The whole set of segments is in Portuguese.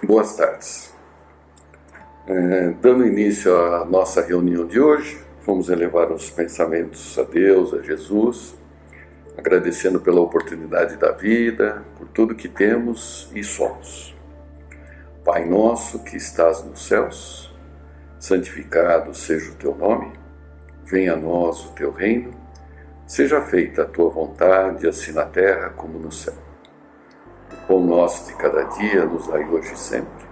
Boas tardes. Dando início à nossa reunião de hoje, vamos elevar os pensamentos a Deus, a Jesus, agradecendo pela oportunidade da vida, por tudo que temos e somos. Pai nosso que estás nos céus, santificado seja o teu nome, venha a nós o teu reino, seja feita a tua vontade, assim na terra como no céu. O pão nosso de cada dia nos dai hoje e sempre.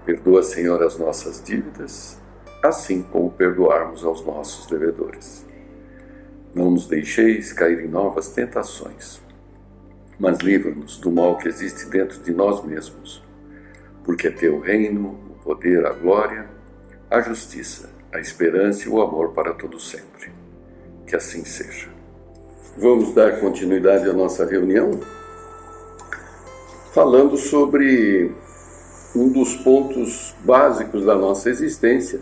Perdoa, Senhor, as nossas dívidas, assim como perdoarmos aos nossos devedores. Não nos deixeis cair em novas tentações, mas livra-nos do mal que existe dentro de nós mesmos, porque é teu reino, o poder, a glória, a justiça, a esperança e o amor para todo sempre. Que assim seja. Vamos dar continuidade à nossa reunião, falando sobre um dos pontos básicos da nossa existência,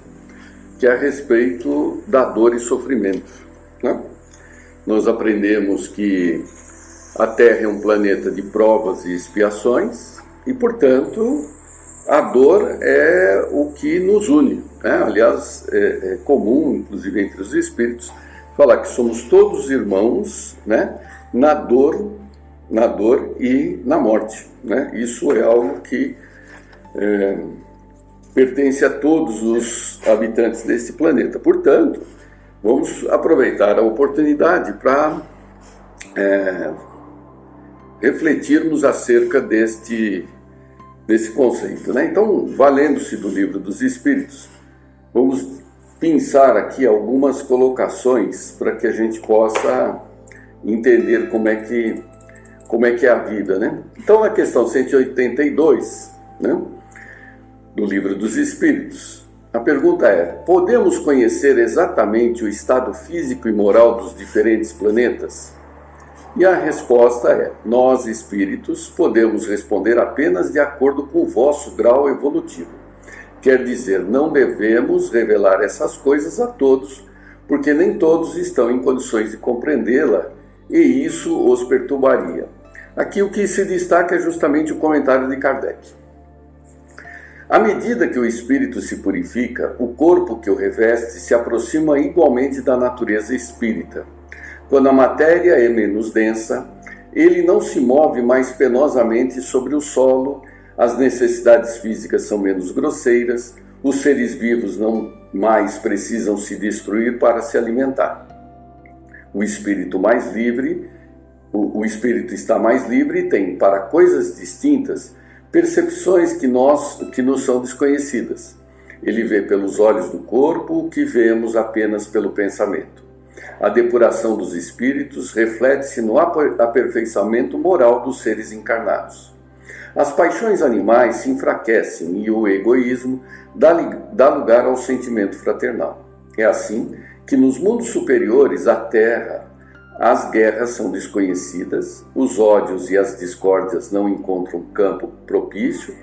que é a respeito da dor e sofrimento, né? Nós aprendemos que a Terra é um planeta de provas e expiações e, portanto, a dor é o que nos une, né? Aliás, é comum, inclusive entre os espíritos, falar que somos todos irmãos, né? na dor e na morte, né? Isso é algo que pertence a todos os habitantes desse planeta. Portanto, vamos aproveitar a oportunidade para refletirmos acerca desse conceito, né? Então, valendo-se do Livro dos Espíritos, vamos pensar aqui algumas colocações para que a gente possa entender como é que é a vida, né? Então, na questão 182, né, do Livro dos Espíritos, a pergunta é: podemos conhecer exatamente o estado físico e moral dos diferentes planetas? E a resposta é: nós, espíritos, podemos responder apenas de acordo com o vosso grau evolutivo. Quer dizer, não devemos revelar essas coisas a todos, porque nem todos estão em condições de compreendê-la, e isso os perturbaria. Aqui o que se destaca é justamente o comentário de Kardec. À medida que o espírito se purifica, o corpo que o reveste se aproxima igualmente da natureza espírita. Quando a matéria é menos densa, ele não se move mais penosamente sobre o solo, as necessidades físicas são menos grosseiras, os seres vivos não mais precisam se destruir para se alimentar. O espírito está mais livre e tem, para coisas distintas, percepções que nos são desconhecidas. Ele vê pelos olhos do corpo o que vemos apenas pelo pensamento. A depuração dos espíritos reflete-se no aperfeiçoamento moral dos seres encarnados. As paixões animais se enfraquecem e o egoísmo dá lugar ao sentimento fraternal. É assim que nos mundos superiores à Terra, as guerras são desconhecidas, os ódios e as discórdias não encontram campo propício,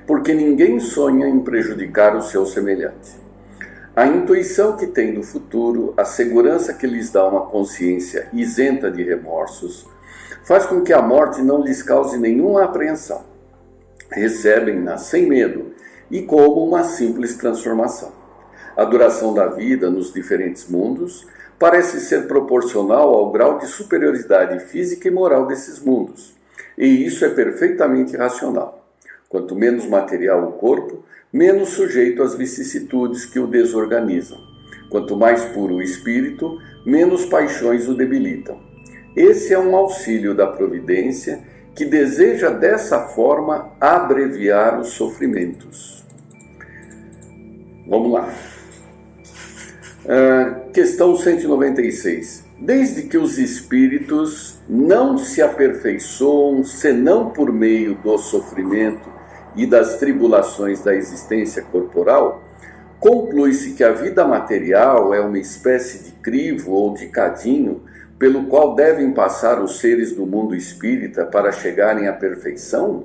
porque ninguém sonha em prejudicar o seu semelhante. A intuição que tem do futuro, a segurança que lhes dá uma consciência isenta de remorsos, faz com que a morte não lhes cause nenhuma apreensão. Recebem-na sem medo e como uma simples transformação. A duração da vida nos diferentes mundos parece ser proporcional ao grau de superioridade física e moral desses mundos, e isso é perfeitamente racional. Quanto menos material o corpo, menos sujeito às vicissitudes que o desorganizam. Quanto mais puro o espírito, menos paixões o debilitam. Esse é um auxílio da providência que deseja dessa forma abreviar os sofrimentos. Vamos lá. Questão 196. Desde que os espíritos não se aperfeiçoam senão por meio do sofrimento e das tribulações da existência corporal, conclui-se que a vida material é uma espécie de crivo ou de cadinho pelo qual devem passar os seres do mundo espírita para chegarem à perfeição?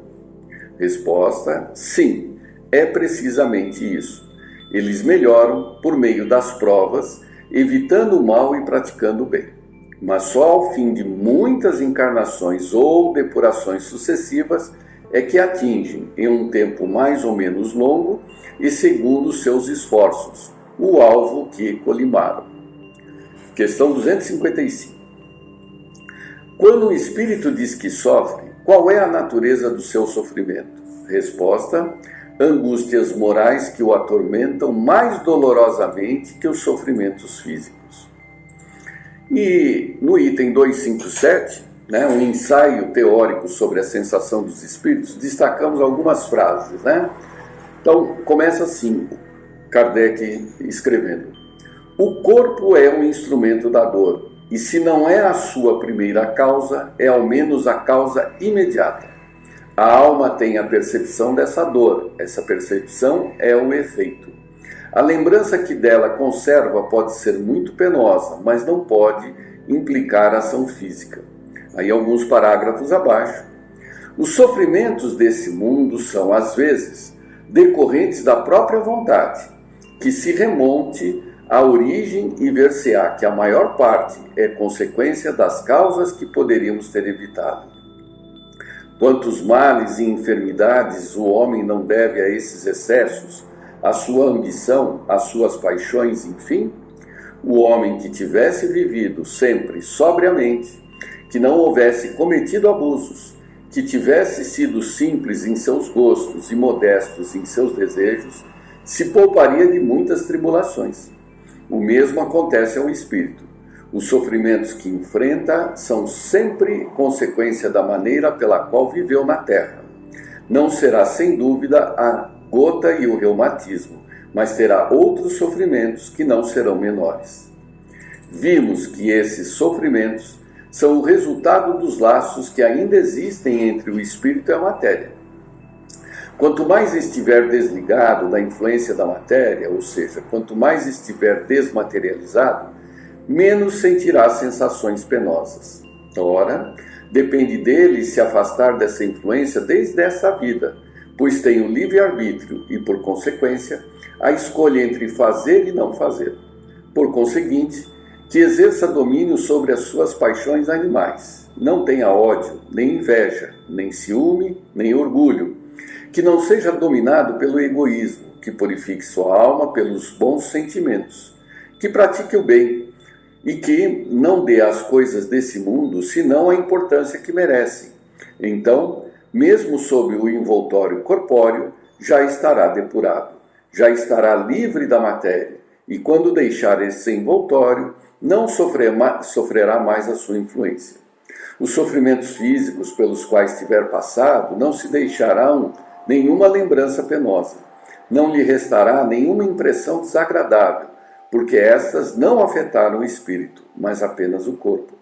Resposta: sim, é precisamente isso. Eles melhoram por meio das provas, evitando o mal e praticando o bem. Mas só ao fim de muitas encarnações ou depurações sucessivas é que atingem, em um tempo mais ou menos longo e segundo seus esforços, o alvo que colimaram. Questão 255. Quando o espírito diz que sofre, qual é a natureza do seu sofrimento? Resposta: angústias morais que o atormentam mais dolorosamente que os sofrimentos físicos. E no item 257, um ensaio teórico sobre a sensação dos espíritos, destacamos algumas frases. Então, começa assim, Kardec escrevendo: o corpo é um instrumento da dor, e se não é a sua primeira causa, é ao menos a causa imediata. A alma tem a percepção dessa dor, essa percepção é o efeito. A lembrança que dela conserva pode ser muito penosa, mas não pode implicar ação física. Aí alguns parágrafos abaixo. Os sofrimentos desse mundo são, às vezes, decorrentes da própria vontade, que se remonte à origem e ver-se-á que a maior parte é consequência das causas que poderíamos ter evitado. Quantos males e enfermidades o homem não deve a esses excessos, à sua ambição, às suas paixões, enfim? O homem que tivesse vivido sempre sobriamente, que não houvesse cometido abusos, que tivesse sido simples em seus gostos e modestos em seus desejos, se pouparia de muitas tribulações. O mesmo acontece ao espírito. Os sofrimentos que enfrenta são sempre consequência da maneira pela qual viveu na terra. Não será, sem dúvida, a gota e o reumatismo, mas terá outros sofrimentos que não serão menores. Vimos que esses sofrimentos são o resultado dos laços que ainda existem entre o espírito e a matéria. Quanto mais estiver desligado da influência da matéria, ou seja, quanto mais estiver desmaterializado, menos sentirá sensações penosas. Ora, depende dele se afastar dessa influência desde esta vida, pois tem o livre-arbítrio e, por consequência, a escolha entre fazer e não fazer. Por conseguinte, que exerça domínio sobre as suas paixões animais, não tenha ódio, nem inveja, nem ciúme, nem orgulho, que não seja dominado pelo egoísmo, que purifique sua alma pelos bons sentimentos, que pratique o bem e que não dê às coisas desse mundo senão a importância que merecem. Então, mesmo sob o envoltório corpóreo, já estará depurado, já estará livre da matéria, e quando deixar esse envoltório, não sofrerá mais a sua influência. Os sofrimentos físicos pelos quais tiver passado não se deixarão nenhuma lembrança penosa. Não lhe restará nenhuma impressão desagradável, porque estas não afetaram o espírito, mas apenas o corpo.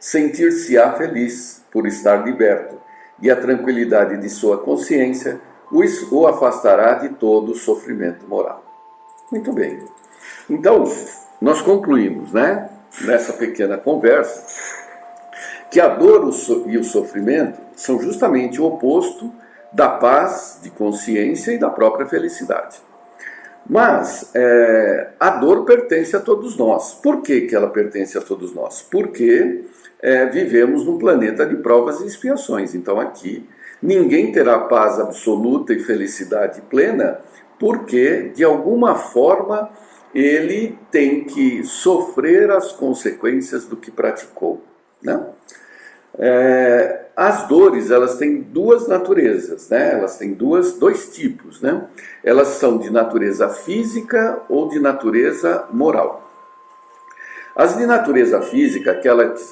Sentir-se-á feliz por estar liberto, e a tranquilidade de sua consciência o afastará de todo o sofrimento moral. Muito bem. Então, nós concluímos, nessa pequena conversa, que a dor e o sofrimento são justamente o oposto da paz de consciência e da própria felicidade. Mas a dor pertence a todos nós. Por que ela pertence a todos nós? Porque vivemos num planeta de provas e expiações. Então aqui ninguém terá paz absoluta e felicidade plena, porque de alguma forma ele tem que sofrer as consequências do que praticou. As dores, elas têm duas naturezas, elas têm dois tipos, Elas são de natureza física ou de natureza moral. As de natureza física,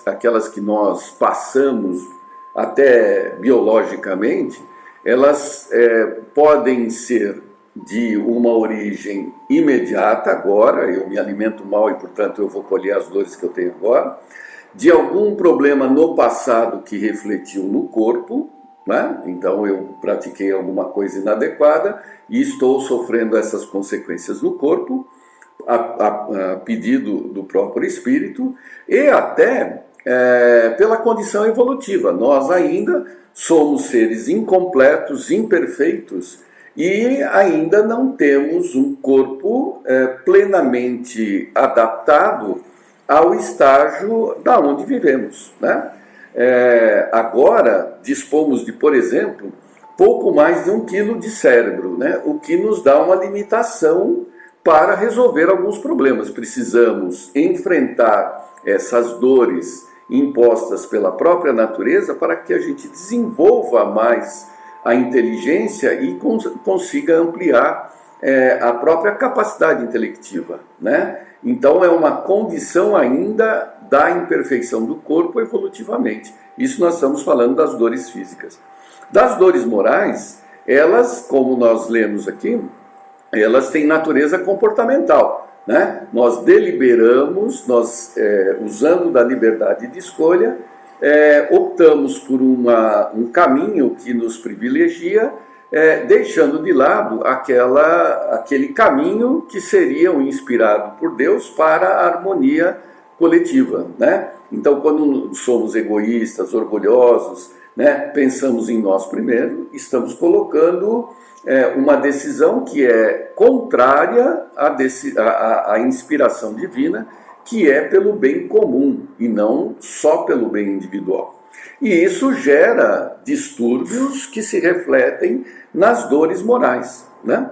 aquelas que nós passamos até biologicamente, elas podem ser de uma origem imediata, agora, eu me alimento mal e, portanto, eu vou colher as dores que eu tenho agora, de algum problema no passado que refletiu no corpo, Então eu pratiquei alguma coisa inadequada e estou sofrendo essas consequências no corpo, a pedido do próprio espírito, e até pela condição evolutiva. Nós ainda somos seres incompletos, imperfeitos, e ainda não temos um corpo plenamente adaptado ao estágio da onde vivemos, Agora dispomos de, por exemplo, pouco mais de 1 quilo de cérebro, né? O que nos dá uma limitação para resolver alguns problemas. Precisamos enfrentar essas dores impostas pela própria natureza para que a gente desenvolva mais a inteligência e consiga ampliar a própria capacidade intelectiva, né? Então é uma condição ainda da imperfeição do corpo evolutivamente. Isso nós estamos falando das dores físicas. Das dores morais, elas, como nós lemos aqui, elas têm natureza comportamental, né? Nós deliberamos, usando da liberdade de escolha, optamos por um caminho que nos privilegia, deixando de lado aquele caminho que seria o inspirado por Deus para a harmonia coletiva, né? Então, quando somos egoístas, orgulhosos, né, pensamos em nós primeiro, estamos colocando uma decisão que é contrária à inspiração divina, que é pelo bem comum e não só pelo bem individual. E isso gera distúrbios que se refletem nas dores morais, né?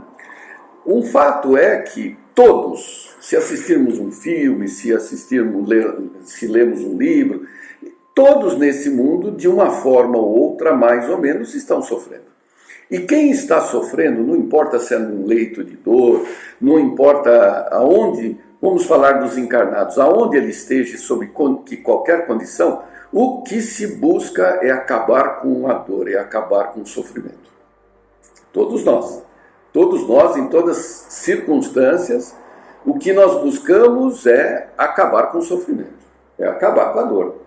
Um fato é que todos, se assistirmos um filme, se lemos um livro, todos nesse mundo, de uma forma ou outra, mais ou menos, estão sofrendo. E quem está sofrendo, não importa se é num leito de dor, não importa aonde, vamos falar dos encarnados, aonde ele esteja, sob qualquer condição, o que se busca é acabar com a dor, é acabar com o sofrimento. Todos nós, em todas as circunstâncias, o que nós buscamos é acabar com o sofrimento, é acabar com a dor.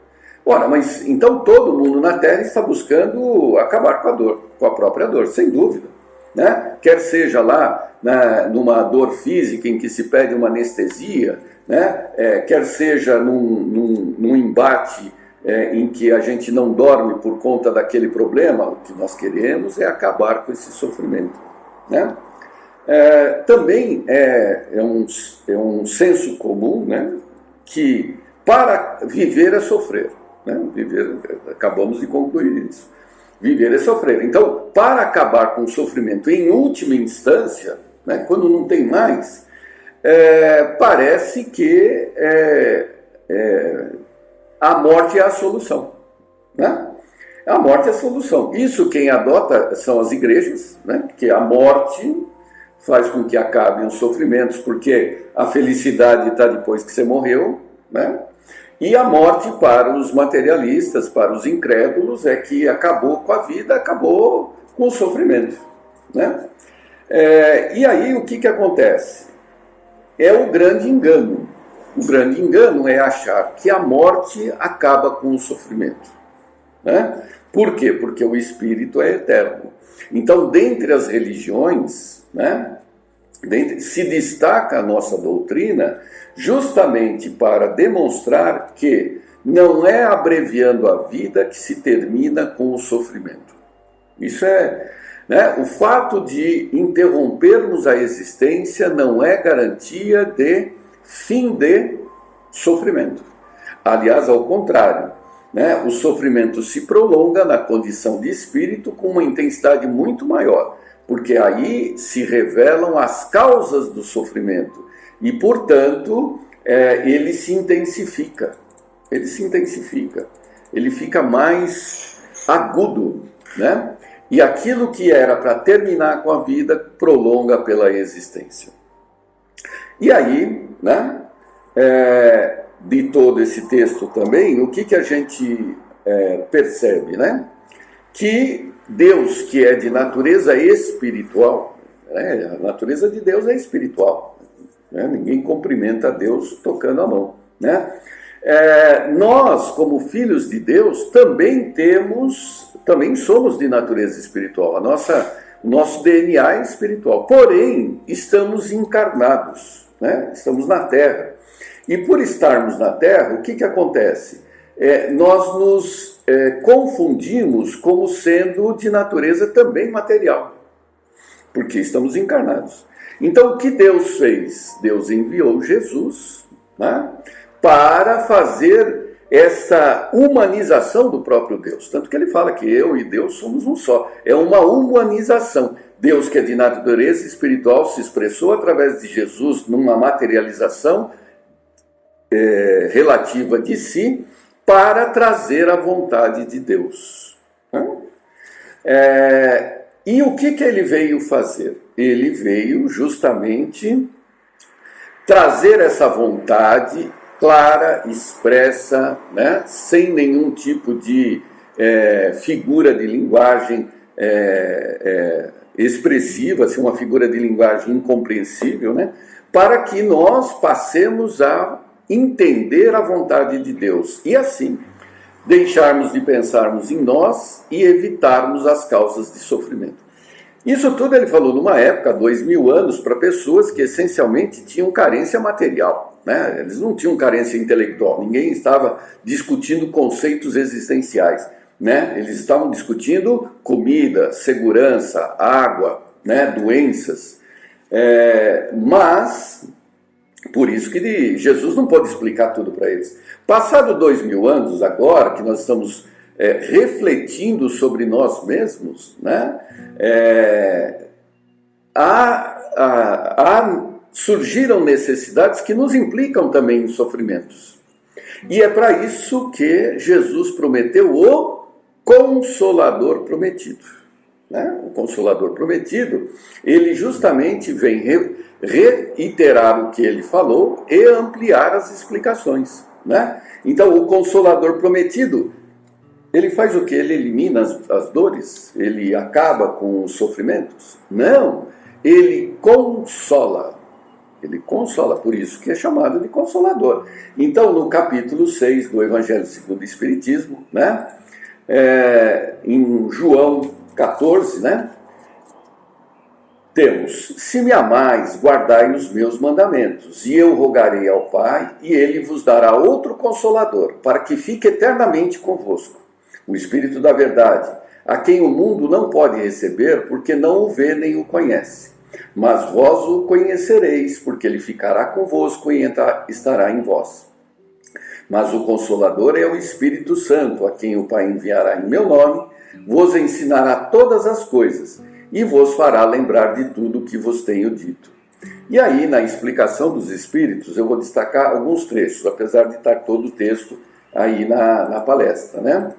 Ora, mas então todo mundo na Terra está buscando acabar com a dor, com a própria dor, sem dúvida, né? Quer seja lá numa dor física em que se pede uma anestesia, né? Quer seja num embate em que a gente não dorme por conta daquele problema, o que nós queremos é acabar com esse sofrimento, né? Também é um senso comum, né, que para viver é sofrer, né? Acabamos de concluir isso. Viver é sofrer. Então, para acabar com o sofrimento em última instância, né, quando não tem mais, parece que a morte é a solução, né? A morte é a solução. Isso quem adota são as igrejas, né? Que a morte faz com que acabem os sofrimentos, porque a felicidade está depois que você morreu, né? E a morte para os materialistas, para os incrédulos, é que acabou com a vida, acabou com o sofrimento, né? E aí o que acontece? É o grande engano. O grande engano é achar que a morte acaba com o sofrimento, né? Por quê? Porque o espírito é eterno. Então, dentre as religiões, né, se destaca a nossa doutrina justamente para demonstrar que não é abreviando a vida que se termina com o sofrimento. Isso né, o fato de interrompermos a existência não é garantia de fim de sofrimento. Aliás, ao contrário, né, o sofrimento se prolonga na condição de espírito com uma intensidade muito maior, porque aí se revelam as causas do sofrimento e, portanto, ele se intensifica. Ele fica mais agudo, né? E aquilo que era para terminar com a vida prolonga pela existência. E aí, né, de todo esse texto também, o que a gente percebe, né? Que Deus, que é de natureza espiritual, né? A natureza de Deus é espiritual, né? Ninguém cumprimenta Deus tocando a mão, né? Nós, como filhos de Deus, também somos de natureza espiritual. O nosso DNA é espiritual, porém, estamos encarnados, né? Estamos na Terra. E por estarmos na Terra, o que acontece? Nós nos confundimos como sendo de natureza também material, porque estamos encarnados. Então, o que Deus fez? Deus enviou Jesus, né, para fazer essa humanização do próprio Deus. Tanto que ele fala que eu e Deus somos um só. É uma humanização. Deus, que é de natureza espiritual, se expressou através de Jesus numa materialização relativa de si, para trazer a vontade de Deus. E o que ele veio fazer? Ele veio justamente trazer essa vontade clara, expressa, né? Sem nenhum tipo de figura de linguagem expressiva, assim, uma figura de linguagem incompreensível, né? Para que nós passemos a entender a vontade de Deus e assim deixarmos de pensarmos em nós e evitarmos as causas de sofrimento. Isso tudo ele falou numa época, 2000 anos, para pessoas que essencialmente tinham carência material, né? Eles não tinham carência intelectual, ninguém estava discutindo conceitos existenciais, né? Eles estavam discutindo comida, segurança, água, né? Doenças, mas por isso que Jesus não pode explicar tudo para eles. Passado 2000 anos, agora que nós estamos refletindo sobre nós mesmos, né? Surgiram necessidades que nos implicam também em sofrimentos. E é para isso que Jesus prometeu o Consolador Prometido. Né? O Consolador Prometido, ele justamente vem reiterar o que ele falou e ampliar as explicações. Né? Então, o Consolador Prometido, ele faz o que? Ele elimina as dores? Ele acaba com os sofrimentos? Não, ele consola. Ele consola, por isso que é chamado de Consolador. Então, no capítulo 6 do Evangelho segundo o Espiritismo, né? Em João 14, né? Temos: se me amais, guardai os meus mandamentos, e eu rogarei ao Pai, e ele vos dará outro Consolador, para que fique eternamente convosco, o Espírito da Verdade, a quem o mundo não pode receber, porque não o vê nem o conhece. Mas vós o conhecereis, porque ele ficará convosco e estará em vós. Mas o Consolador é o Espírito Santo, a quem o Pai enviará em meu nome, vos ensinará todas as coisas, e vos fará lembrar de tudo o que vos tenho dito. E aí, na explicação dos Espíritos, eu vou destacar alguns trechos, apesar de estar todo o texto aí na palestra, né?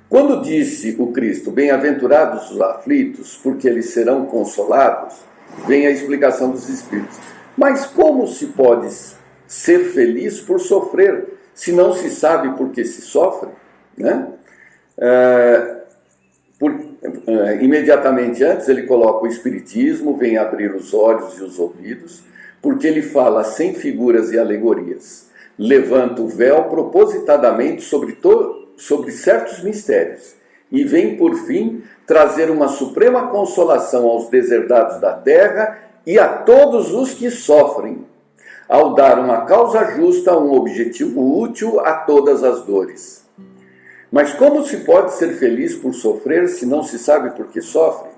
Quando disse o Cristo, bem-aventurados os aflitos, porque eles serão consolados, vem a explicação dos Espíritos. Mas como se pode ser feliz por sofrer, se não se sabe por que se sofre? Né? Imediatamente antes ele coloca o Espiritismo, vem abrir os olhos e os ouvidos, porque ele fala sem figuras e alegorias. Levanta o véu propositadamente sobre certos mistérios, e vem, por fim, trazer uma suprema consolação aos deserdados da terra e a todos os que sofrem, ao dar uma causa justa, um objetivo útil a todas as dores. Mas como se pode ser feliz por sofrer se não se sabe por que sofre?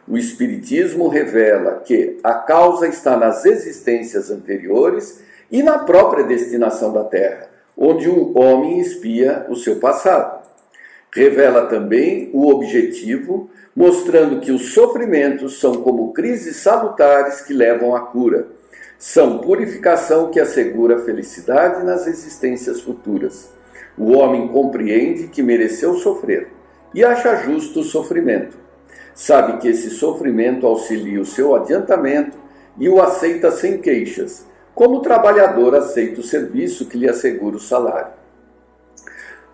O Espiritismo revela que a causa está nas existências anteriores e na própria destinação da terra, onde o homem espia o seu passado. Revela também o objetivo, mostrando que os sofrimentos são como crises salutares que levam à cura. São purificação que assegura a felicidade nas existências futuras. O homem compreende que mereceu sofrer e acha justo o sofrimento. Sabe que esse sofrimento auxilia o seu adiantamento e o aceita sem queixas, como o trabalhador aceita o serviço que lhe assegura o salário.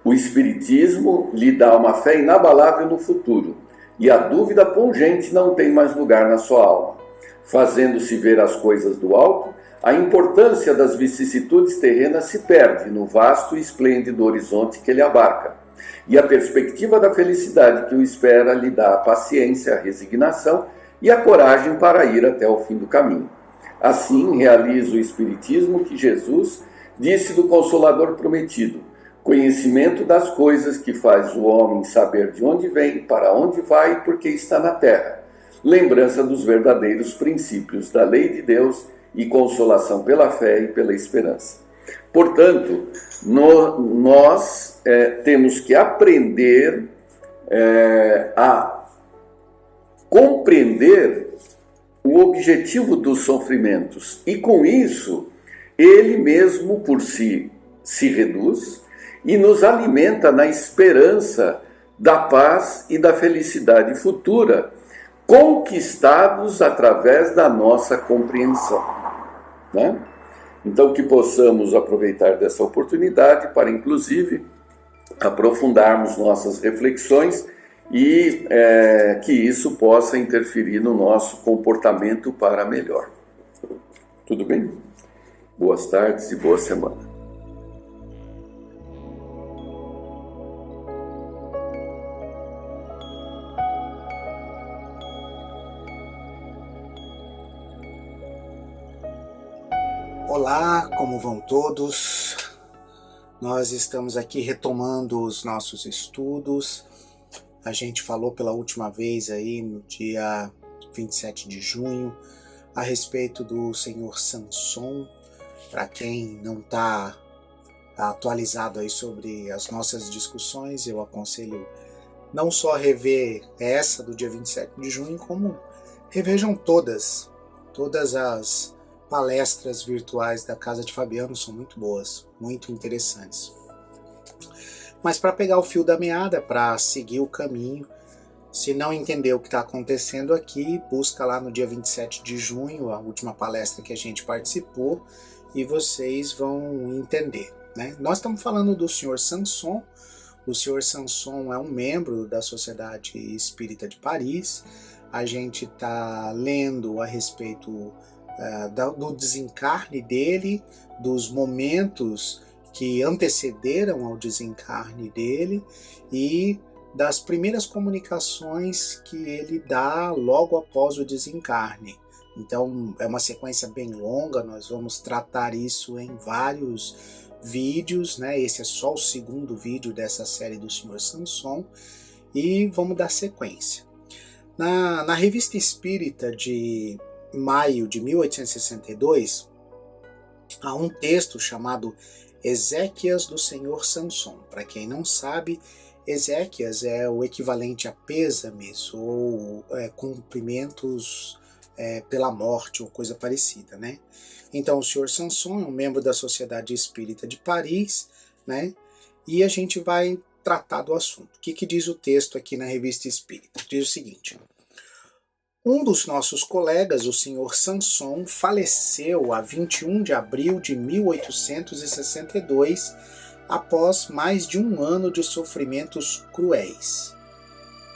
O Espiritismo lhe dá uma fé inabalável no futuro, e a dúvida pungente não tem mais lugar na sua alma, fazendo-se ver as coisas do alto. A importância das vicissitudes terrenas se perde no vasto e esplêndido horizonte que ele abarca, e a perspectiva da felicidade que o espera lhe dá a paciência, a resignação e a coragem para ir até o fim do caminho. Assim realiza o Espiritismo que Jesus disse do Consolador Prometido: conhecimento das coisas que faz o homem saber de onde vem, para onde vai e por que está na terra, lembrança dos verdadeiros princípios da lei de Deus e consolação pela fé e pela esperança. Portanto, nós temos que aprender a compreender o objetivo dos sofrimentos e, com isso, ele mesmo por si se reduz e nos alimenta na esperança da paz e da felicidade futura, conquistados através da nossa compreensão, né? Então, que possamos aproveitar dessa oportunidade para, inclusive, aprofundarmos nossas reflexões e que isso possa interferir no nosso comportamento para melhor. Tudo bem? Boas tardes e boa semana. Olá, como vão todos? Nós estamos aqui retomando os nossos estudos. A gente falou pela última vez aí no dia 27 de junho a respeito do Senhor Samson. Para quem não está atualizado aí sobre as nossas discussões, eu aconselho não só rever essa do dia 27 de junho, como revejam todas as palestras virtuais da Casa de Fabiano, são muito boas, muito interessantes. Mas para pegar o fio da meada, para seguir o caminho, se não entender o que está acontecendo aqui, busca lá no dia 27 de junho, a última palestra que a gente participou, e vocês vão entender, né? Nós estamos falando do Senhor Samson. O Senhor Samson é um membro da Sociedade Espírita de Paris. A gente está lendo a respeito do desencarne dele, dos momentos que antecederam ao desencarne dele e das primeiras comunicações que ele dá logo após o desencarne. Então é uma sequência bem longa, nós vamos tratar isso em vários vídeos, né? Esse é só o segundo vídeo dessa série do Senhor Samson e vamos dar sequência. Na Revista Espírita de maio de 1862, há um texto chamado Ezequias do Senhor Samson. Para quem não sabe, Ezequias é o equivalente a pêsames ou cumprimentos pela morte ou coisa parecida, né? Então o Senhor Samson é um membro da Sociedade Espírita de Paris, né? E a gente vai tratar do assunto. O que diz o texto aqui na Revista Espírita? Diz o seguinte: um dos nossos colegas, o Sr. Samson, faleceu a 21 de abril de 1862, após mais de um ano de sofrimentos cruéis.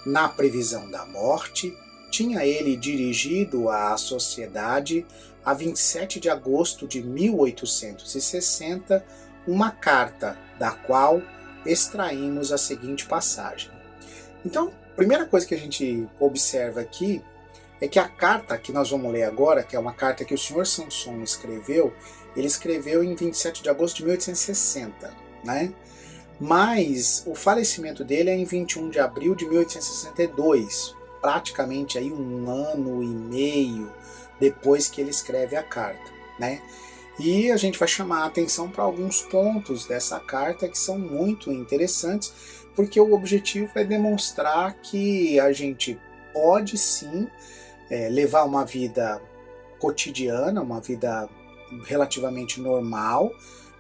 Na previsão da morte, tinha ele dirigido à sociedade, a 27 de agosto de 1860, uma carta, da qual extraímos a seguinte passagem. Então, a primeira coisa que a gente observa aqui é que a carta que nós vamos ler agora, que é uma carta que o Sr. Samson escreveu, ele escreveu em 27 de agosto de 1860, né? Mas o falecimento dele é em 21 de abril de 1862, praticamente aí um ano e meio depois que ele escreve a carta, né? E a gente vai chamar a atenção para alguns pontos dessa carta que são muito interessantes, porque o objetivo é demonstrar que a gente pode sim levar uma vida cotidiana, uma vida relativamente normal,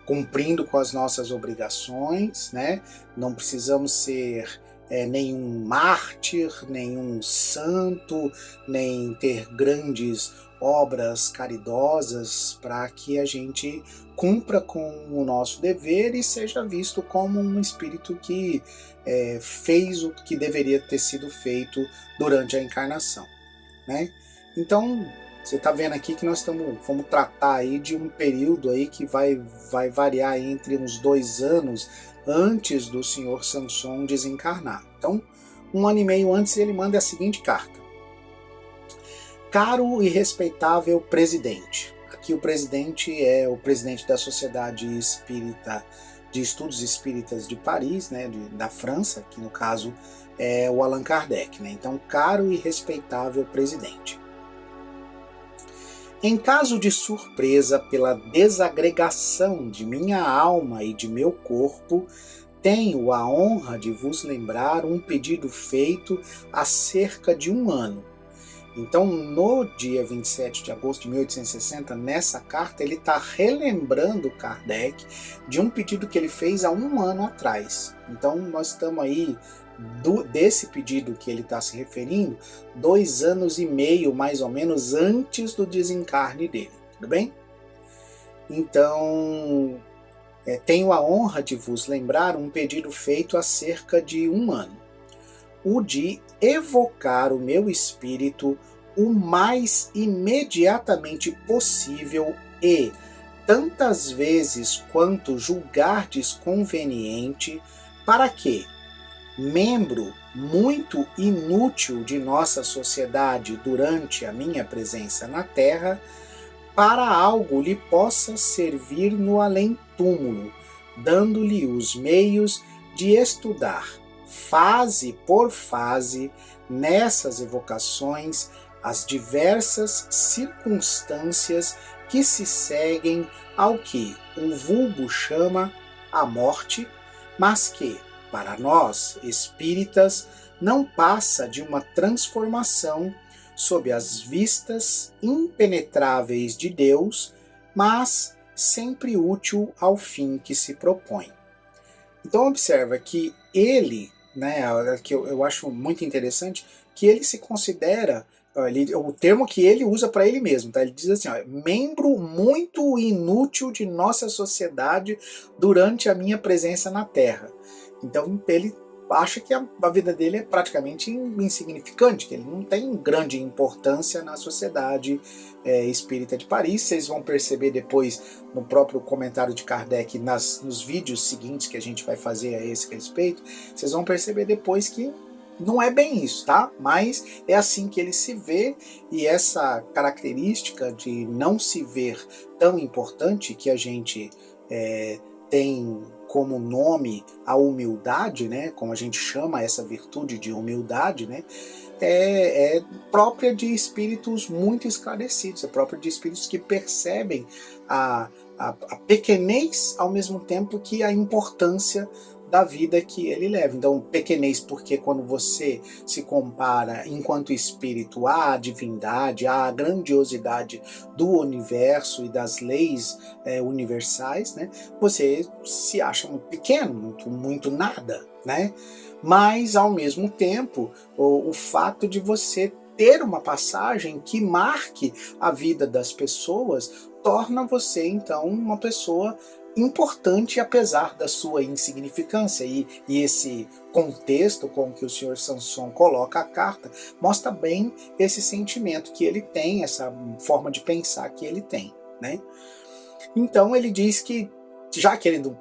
cumprindo com as nossas obrigações, né? Não precisamos ser nenhum mártir, nenhum santo, nem ter grandes obras caridosas para que a gente cumpra com o nosso dever e seja visto como um espírito que fez o que deveria ter sido feito durante a encarnação, né? Então, você está vendo aqui que nós vamos tratar aí de um período aí que vai variar entre uns 2 anos antes do Senhor Samson desencarnar. Então, 1 ano e meio antes, ele manda a seguinte carta: caro e respeitável presidente. Aqui o presidente é o presidente da Sociedade Espírita de Estudos Espíritas de Paris, né, da França, que no caso é o Allan Kardec, né? Então, caro e respeitável presidente. Em caso de surpresa pela desagregação de minha alma e de meu corpo, tenho a honra de vos lembrar um pedido feito há cerca de um ano. Então, no dia 27 de agosto de 1860, nessa carta, ele está relembrando Kardec de um pedido que ele fez há um ano atrás. Então, nós estamos aí, desse pedido que ele está se referindo, 2 anos e meio, mais ou menos, antes do desencarne dele. Tudo bem? Então, tenho a honra de vos lembrar um pedido feito há cerca de um ano. O de evocar o meu espírito o mais imediatamente possível e, tantas vezes quanto julgardes conveniente, para que, membro muito inútil de nossa sociedade durante a minha presença na Terra, para algo lhe possa servir no além-túmulo, dando-lhe os meios de estudar, fase por fase, nessas evocações, as diversas circunstâncias que se seguem ao que o vulgo chama a morte, mas que, para nós, espíritas, não passa de uma transformação sob as vistas impenetráveis de Deus, mas sempre útil ao fim que se propõe. Então observa que ele, que eu acho muito interessante, que ele se considera, o termo que ele usa para ele mesmo, tá? Ele diz assim, membro muito inútil de nossa sociedade durante a minha presença na Terra. Então ele acha que a vida dele é praticamente insignificante, que ele não tem grande importância na sociedade espírita de Paris. Vocês vão perceber depois no próprio comentário de Kardec, nos vídeos seguintes que a gente vai fazer a esse respeito, vocês vão perceber depois que não é bem isso, tá? Mas é assim que ele se vê, e essa característica de não se ver tão importante, que a gente tem como nome a humildade, né? Como a gente chama essa virtude de humildade, né? É própria de espíritos muito esclarecidos, é própria de espíritos que percebem a pequenez ao mesmo tempo que a importância da vida que ele leva. Então, pequenez porque quando você se compara enquanto espírito à divindade, à grandiosidade do universo e das leis universais, né, você se acha muito pequeno, muito nada, né? Mas, ao mesmo tempo, o fato de você ter uma passagem que marque a vida das pessoas torna você, então, uma pessoa importante apesar da sua insignificância, e esse contexto com que o Sr. Sanson coloca a carta mostra bem esse sentimento que ele tem, essa forma de pensar que ele tem, né? Então ele diz que, já que ele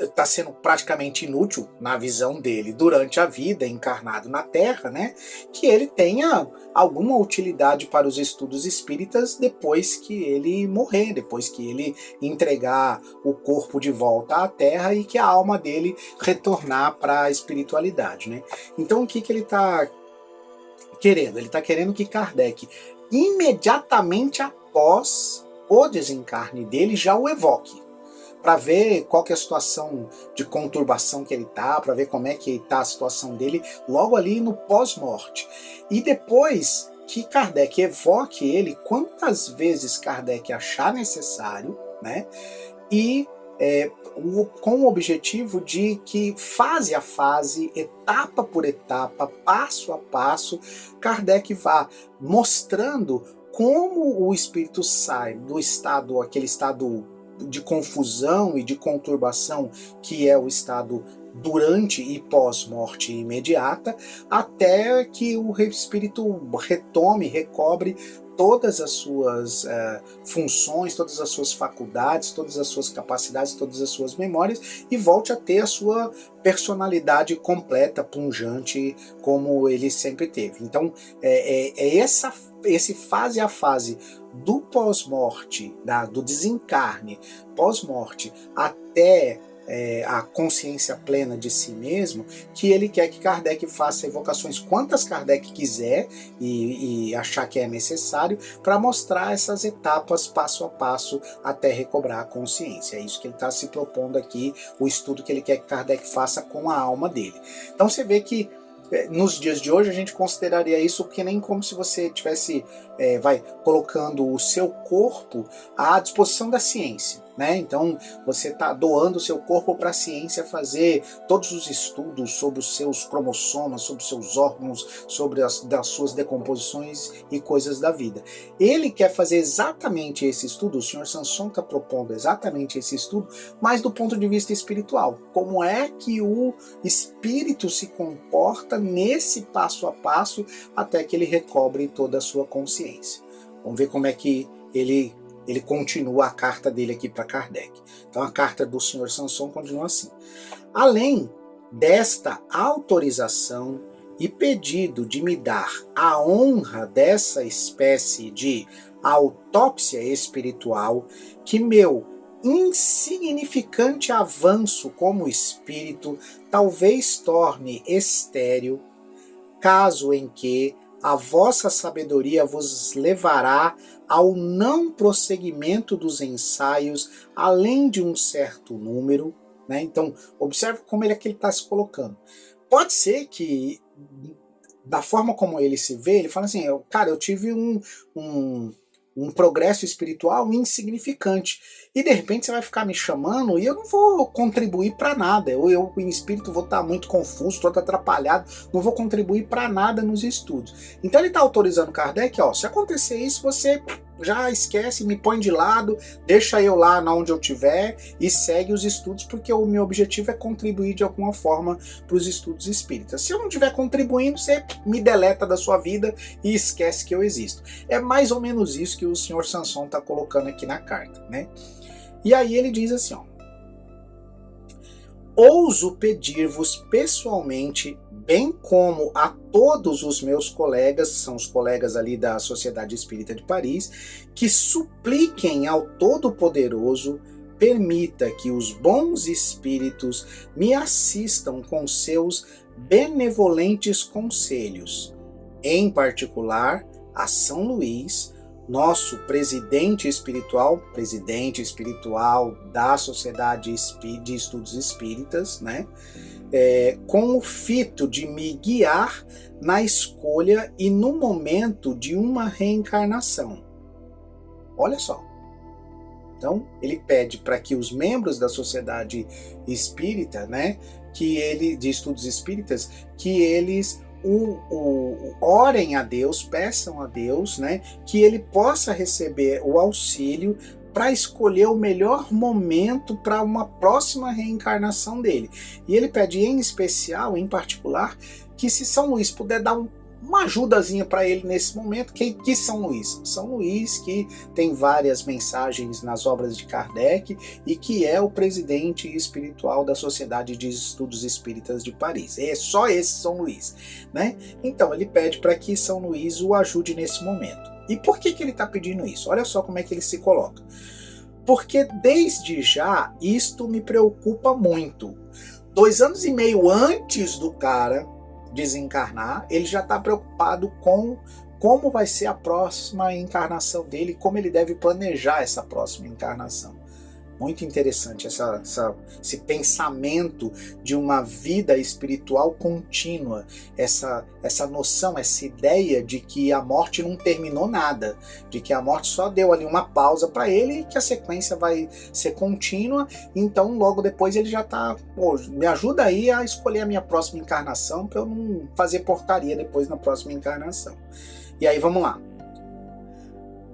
está sendo praticamente inútil na visão dele durante a vida encarnado na Terra, né, que ele tenha alguma utilidade para os estudos espíritas depois que ele morrer, depois que ele entregar o corpo de volta à Terra e que a alma dele retornar para a espiritualidade, né? Então o que ele está querendo? Ele está querendo que Kardec, imediatamente após o desencarne dele, já o evoque, para ver qual que é a situação de conturbação que ele está, para ver como é que está a situação dele logo ali no pós-morte. E depois que Kardec evoque ele, quantas vezes Kardec achar necessário, né? E com o objetivo de que, fase a fase, etapa por etapa, passo a passo, Kardec vá mostrando como o espírito sai do estado, aquele estado de confusão e de conturbação que é o estado durante e pós-morte imediata, até que o espírito retome, recobre todas as suas funções, todas as suas faculdades, todas as suas capacidades, todas as suas memórias, e volte a ter a sua personalidade completa, pungente, como ele sempre teve. Então, esse fase a fase do pós-morte, do desencarne, pós-morte, até a consciência plena de si mesmo, que ele quer que Kardec faça evocações quantas Kardec quiser e achar que é necessário, para mostrar essas etapas passo a passo até recobrar a consciência. É isso que ele está se propondo aqui, o estudo que ele quer que Kardec faça com a alma dele. Então você vê que nos dias de hoje a gente consideraria isso que nem como se você tivesse colocando o seu corpo à disposição da ciência, né? Então você está doando o seu corpo para a ciência fazer todos os estudos sobre os seus cromossomas, sobre os seus órgãos, sobre das suas decomposições e coisas da vida. Ele quer fazer exatamente esse estudo, o Sr. Sanson está propondo exatamente esse estudo, mas do ponto de vista espiritual. Como é que o espírito se comporta nesse passo a passo até que ele recobre toda a sua consciência. Vamos ver como é que ele continua a carta dele aqui para Kardec. Então a carta do Sr. Sanson continua assim. Além desta autorização e pedido de me dar a honra dessa espécie de autópsia espiritual, que meu insignificante avanço como espírito talvez torne estéril, caso em que a vossa sabedoria vos levará ao não prosseguimento dos ensaios além de um certo número, né? Então, observe como ele está se colocando. Pode ser que, da forma como ele se vê, ele fala assim, cara, eu tive um progresso espiritual insignificante. E de repente você vai ficar me chamando e eu não vou contribuir para nada. Eu em espírito vou estar muito confuso, todo atrapalhado, não vou contribuir para nada nos estudos. Então ele está autorizando Kardec, se acontecer isso, você já esquece, me põe de lado, deixa eu lá onde eu estiver e segue os estudos, porque o meu objetivo é contribuir de alguma forma para os estudos espíritas. Se eu não estiver contribuindo, você me deleta da sua vida e esquece que eu existo. É mais ou menos isso que o Sr. Sanson está colocando aqui na carta, né? E aí ele diz assim, ouso pedir-vos pessoalmente, bem como a todos os meus colegas, são os colegas ali da Sociedade Espírita de Paris, que supliquem ao Todo-Poderoso, permita que os bons espíritos me assistam com seus benevolentes conselhos, em particular a São Luís, nosso presidente espiritual da Sociedade de Estudos Espíritas, né? Com o fito de me guiar na escolha e no momento de uma reencarnação. Olha só. Então, ele pede para que os membros da Sociedade Espírita, né, de Estudos Espíritas, que eles orem a Deus, peçam a Deus, né, que ele possa receber o auxílio para escolher o melhor momento para uma próxima reencarnação dele. E ele pede em especial, em particular, que se São Luís puder dar uma ajudazinha para ele nesse momento. Que São Luís? São Luís, que tem várias mensagens nas obras de Kardec e que é o presidente espiritual da Sociedade de Estudos Espíritas de Paris. É só esse São Luís, né? Então ele pede para que São Luís o ajude nesse momento. E por que ele está pedindo isso? Olha só como é que ele se coloca. Porque desde já isto me preocupa muito. 2 anos e meio antes do cara desencarnar, ele já está preocupado com como vai ser a próxima encarnação dele, como ele deve planejar essa próxima encarnação. Muito interessante esse pensamento de uma vida espiritual contínua, essa noção, essa ideia de que a morte não terminou nada, de que a morte só deu ali uma pausa para ele e que a sequência vai ser contínua, então logo depois ele já está, me ajuda aí a escolher a minha próxima encarnação para eu não fazer porcaria depois na próxima encarnação. E aí vamos lá.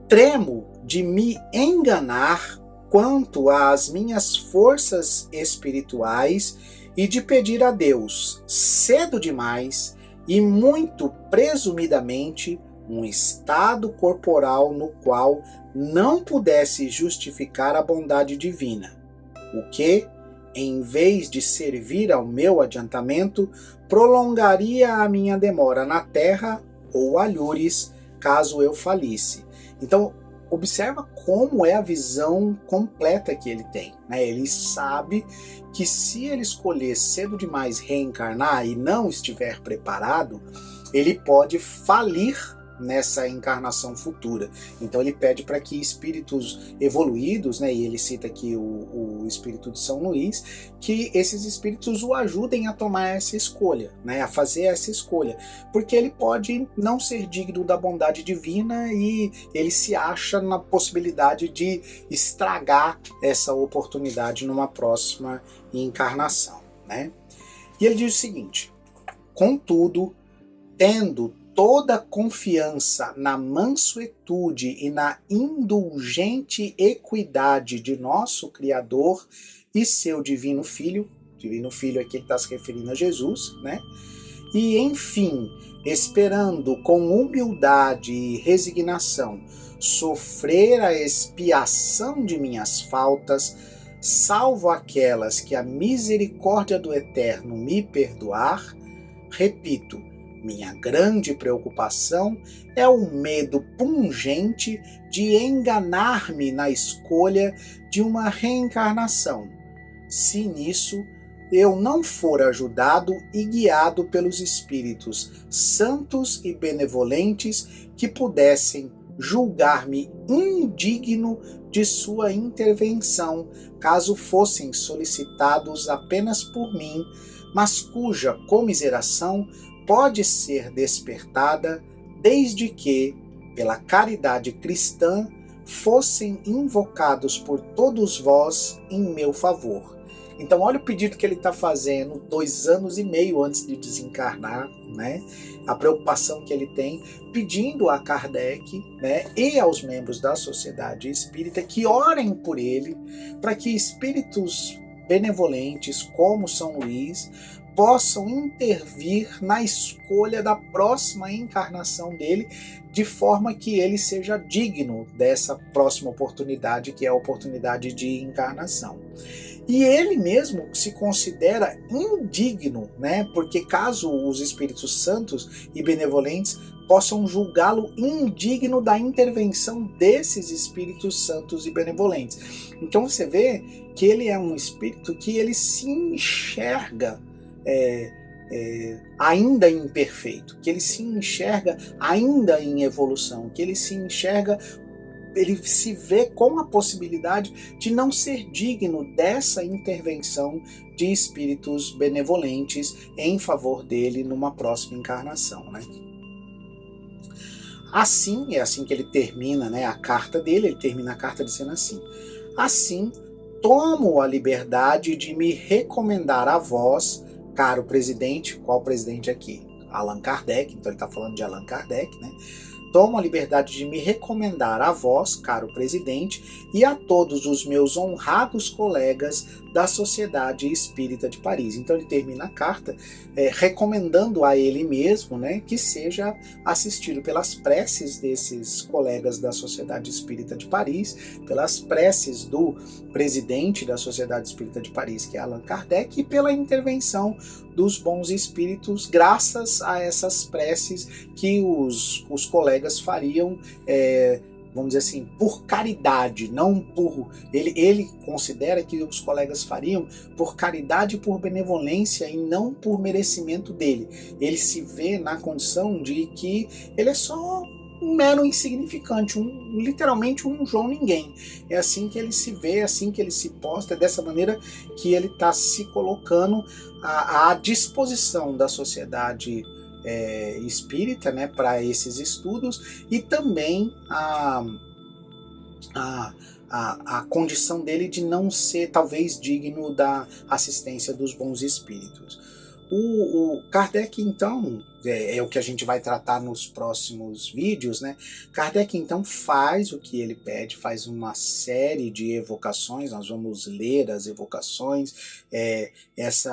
Tremo de me enganar quanto às minhas forças espirituais e de pedir a Deus, cedo demais e muito presumidamente, um estado corporal no qual não pudesse justificar a bondade divina, o que, em vez de servir ao meu adiantamento, prolongaria a minha demora na terra ou alhures, caso eu falisse. Então, observa como é a visão completa que ele tem, né? Ele sabe que se ele escolher cedo demais reencarnar e não estiver preparado, ele pode falir nessa encarnação futura. Então ele pede para que espíritos evoluídos, né, e ele cita aqui o espírito de São Luís, que esses espíritos o ajudem a tomar essa escolha, né, a fazer essa escolha, porque ele pode não ser digno da bondade divina e ele se acha na possibilidade de estragar essa oportunidade numa próxima encarnação, né? E ele diz o seguinte: contudo, tendo toda confiança na mansuetude e na indulgente equidade de nosso Criador e seu Divino Filho aqui ele está se referindo a Jesus, né? E enfim, esperando com humildade e resignação sofrer a expiação de minhas faltas, salvo aquelas que a misericórdia do Eterno me perdoar, repito, minha grande preocupação é o medo pungente de enganar-me na escolha de uma reencarnação, se nisso eu não for ajudado e guiado pelos espíritos santos e benevolentes que pudessem julgar-me indigno de sua intervenção, caso fossem solicitados apenas por mim, mas cuja comiseração pode ser despertada desde que, pela caridade cristã, fossem invocados por todos vós em meu favor. Então olha o pedido que ele está fazendo 2 anos e meio antes de desencarnar, né? A preocupação que ele tem, pedindo a Kardec, né, e aos membros da Sociedade Espírita que orem por ele, para que espíritos benevolentes como São Luís possam intervir na escolha da próxima encarnação dele, de forma que ele seja digno dessa próxima oportunidade, que é a oportunidade de encarnação. E ele mesmo se considera indigno, né? Porque caso os Espíritos Santos e benevolentes possam julgá-lo indigno da intervenção desses Espíritos Santos e benevolentes. Então você vê que ele é um espírito que ele se enxerga ainda imperfeito, que ele se enxerga ainda em evolução, que ele se vê com a possibilidade de não ser digno dessa intervenção de espíritos benevolentes em favor dele numa próxima encarnação, né? Assim, é assim que ele termina, né, a carta dele, ele termina a carta dizendo assim: assim, tomo a liberdade de me recomendar a vós, caro presidente. Qual presidente aqui? Allan Kardec, então ele está falando de Allan Kardec, né? Tomo a liberdade de me recomendar a vós, caro presidente, e a todos os meus honrados colegas da Sociedade Espírita de Paris. Então ele termina a carta recomendando a ele mesmo, né, que seja assistido pelas preces desses colegas da Sociedade Espírita de Paris, pelas preces do presidente da Sociedade Espírita de Paris, que é Allan Kardec, e pela intervenção dos bons espíritos, graças a essas preces que os colegas fariam, vamos dizer assim, por caridade, não por... Ele considera que os colegas fariam por caridade e por benevolência e não por merecimento dele. Ele se vê na condição de que ele é só um mero insignificante, literalmente um João Ninguém. É assim que ele se vê, é assim que ele se posta, é dessa maneira que ele está se colocando à disposição da sociedade espírita, né, para esses estudos, e também a condição dele de não ser talvez digno da assistência dos bons espíritos. O Kardec, então, é o que a gente vai tratar nos próximos vídeos, né? Kardec, então, faz o que ele pede, faz uma série de evocações, nós vamos ler as evocações,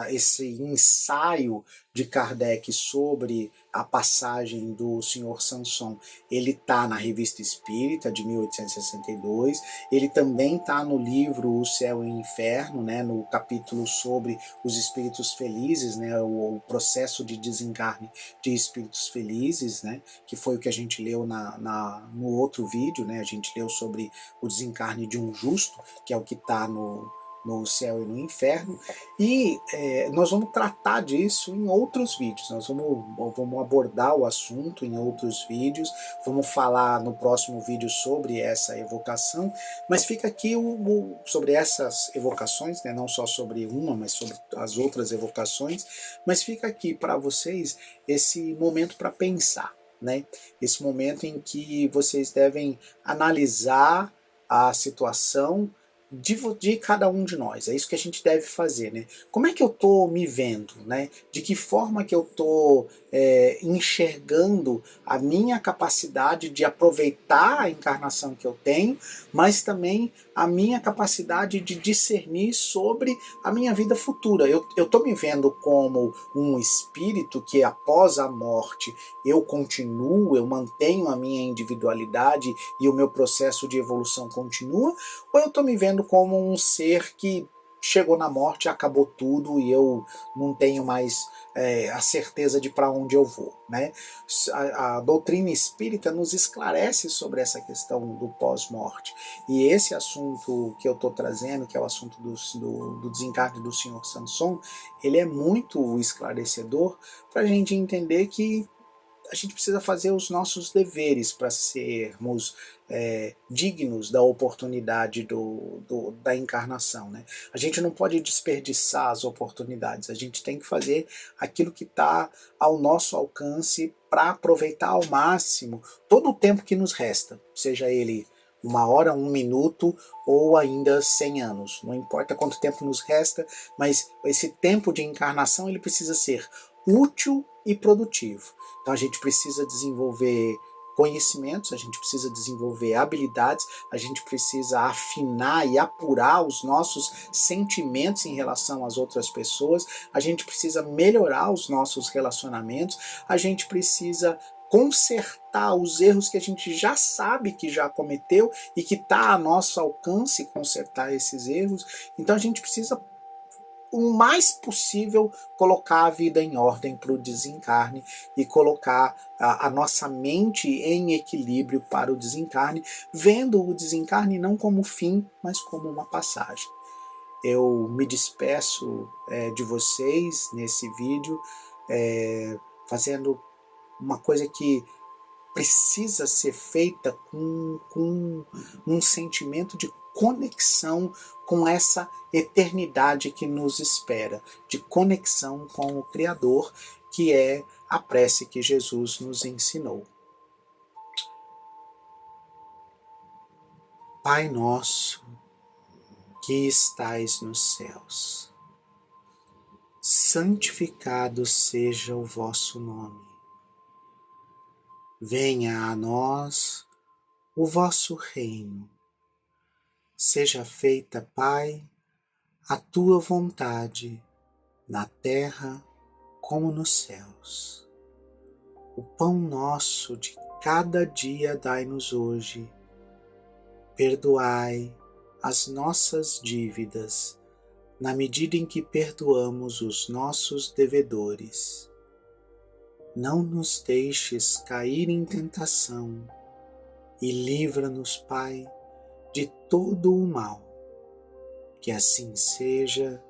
esse ensaio de Kardec sobre a passagem do Senhor Sanson, ele está na Revista Espírita, de 1862, ele também está no livro O Céu e o Inferno, né, no capítulo sobre os espíritos felizes, né, o processo de desencarne de espíritos felizes, né? Que foi o que a gente leu no outro vídeo, né? A gente leu sobre o desencarne de um justo, que é o que está no céu e no inferno, e nós vamos tratar disso em outros vídeos, nós vamos abordar o assunto em outros vídeos, vamos falar no próximo vídeo sobre essa evocação, mas fica aqui sobre essas evocações, né, não só sobre uma, mas sobre as outras evocações, mas fica aqui para vocês esse momento para pensar, né? Esse momento em que vocês devem analisar a situação de cada um de nós. É isso que a gente deve fazer, né? Como é que eu estou me vendo, né? De que forma que eu estou enxergando a minha capacidade de aproveitar a encarnação que eu tenho, mas também a minha capacidade de discernir sobre a minha vida futura. Eu estou me vendo como um espírito que após a morte eu continuo, eu mantenho a minha individualidade e o meu processo de evolução continua, ou eu estou me vendo como um ser que chegou na morte, acabou tudo e eu não tenho mais a certeza de para onde eu vou, né? A doutrina espírita nos esclarece sobre essa questão do pós-morte, e esse assunto que eu estou trazendo, que é o assunto do desencarne do Sr. Sanson, ele é muito esclarecedor para a gente entender que a gente precisa fazer os nossos deveres para sermos dignos da oportunidade da encarnação, né? A gente não pode desperdiçar as oportunidades, a gente tem que fazer aquilo que está ao nosso alcance para aproveitar ao máximo todo o tempo que nos resta, seja ele 1 hora, 1 minuto ou ainda 100 anos, não importa quanto tempo nos resta, mas esse tempo de encarnação ele precisa ser útil e produtivo. Então a gente precisa desenvolver conhecimentos, a gente precisa desenvolver habilidades, a gente precisa afinar e apurar os nossos sentimentos em relação às outras pessoas, a gente precisa melhorar os nossos relacionamentos, a gente precisa consertar os erros que a gente já sabe que já cometeu e que está a nosso alcance consertar esses erros. Então a gente precisa o mais possível colocar a vida em ordem para o desencarne e colocar a nossa mente em equilíbrio para o desencarne, vendo o desencarne não como fim, mas como uma passagem. Eu me despeço de vocês nesse vídeo, fazendo uma coisa que precisa ser feita com um sentimento de conexão com essa eternidade que nos espera, de conexão com o Criador, que é a prece que Jesus nos ensinou. Pai nosso, que estais nos céus, santificado seja o vosso nome. Venha a nós o vosso reino. Seja feita, Pai, a tua vontade, na terra como nos céus. O pão nosso de cada dia dai-nos hoje. Perdoai as nossas dívidas, na medida em que perdoamos os nossos devedores. Não nos deixes cair em tentação e livra-nos, Pai, de todo o mal. Que assim seja,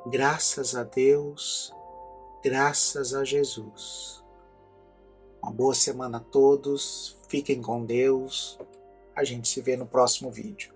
graças a Deus, graças a Jesus. Uma boa semana a todos, fiquem com Deus, a gente se vê no próximo vídeo.